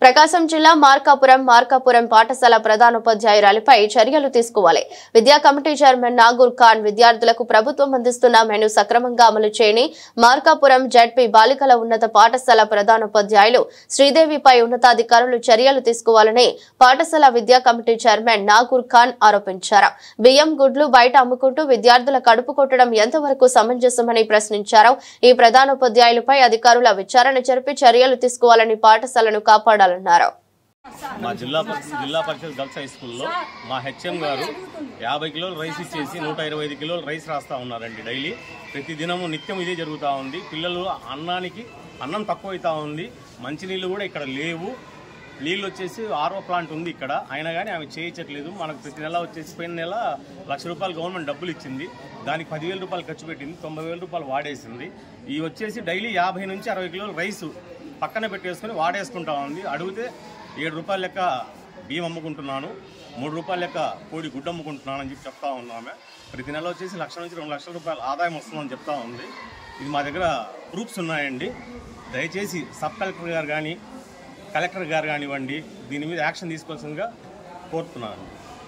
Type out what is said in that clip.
ప్రకాశం జిల్లా మార్కాపురం పాఠశాల ప్రధానోపాధ్యాయురాలిపై చర్యలు తీసుకోవాలి. విద్యా కమిటీ చైర్మన్ నాగూర్ ఖాన్ విద్యార్థులకు ప్రభుత్వం అందిస్తున్న మెను సక్రమంగా అమలు చేయని మార్కాపురం జడ్పీ బాలికల ఉన్నత పాఠశాల ప్రధానోపాధ్యాయులు శ్రీదేవిపై ఉన్నతాధికారులు చర్యలు తీసుకోవాలని పాఠశాల విద్యా కమిటీ చైర్మన్ నాగూర్ ఖాన్ ఆరోపించారు. బియ్యం గుడ్లు బయట అమ్ముకుంటూ విద్యార్థుల కడుపు కొట్టడం ఎంతవరకు సమంజసమని ప్రశ్నించారు. ఈ ప్రధానోపాధ్యాయులపై అధికారుల విచారణ జరిపి చర్యలు తీసుకోవాలని పాఠశాలను కాపాడాలన్నారు. మా జిల్లా పరిషత్ గర్ల్స్ హై స్కూల్లో మా హెచ్ఎం గారు 50 కిలోల రైస్ ఇచ్చేసి 125 కిలోల రైస్ రాస్తా ఉన్నారండి. డైలీ ప్రతి దినము నిత్యం ఇదే జరుగుతూ ఉంది. పిల్లలు అన్నం తక్కువ అవుతా ఉంది. మంచినీళ్ళు కూడా ఇక్కడ లేవు. నీళ్ళు వచ్చేసి ఆర్ఓ ప్లాంట్ ఉంది ఇక్కడ, అయినా కానీ ఆమె చేయించట్లేదు. మనకు ప్రతి నెల వచ్చేసి పోయిన నెల ₹1,00,000 గవర్నమెంట్ డబ్బులు ఇచ్చింది. దానికి ₹10,000 ఖర్చు పెట్టింది, ₹90,000 వాడేసింది. ఈ వచ్చేసి డైలీ 50 నుంచి 60 కిలోల రైసు పక్కన పెట్టేసుకుని వాడేసుకుంటా ఉంది. అడిగితే ₹7 లెక్క బియ్యం అమ్ముకుంటున్నాను, ₹3 లెక్క కోడి గుడ్డు అమ్ముకుంటున్నాను అని చెప్తా ఉన్నామే. ప్రతి నెల వచ్చేసి ₹1,00,000 నుంచి ₹2,00,000 ఆదాయం వస్తుందని చెప్తా ఉంది. ఇది మా దగ్గర ప్రూఫ్స్ ఉన్నాయండి. దయచేసి సబ్ కలెక్టర్ గారు కానీ కలెక్టర్ గారు కానివ్వండి, దీని మీద యాక్షన్ తీసుకోవాల్సిందిగా కోరుతున్నాను.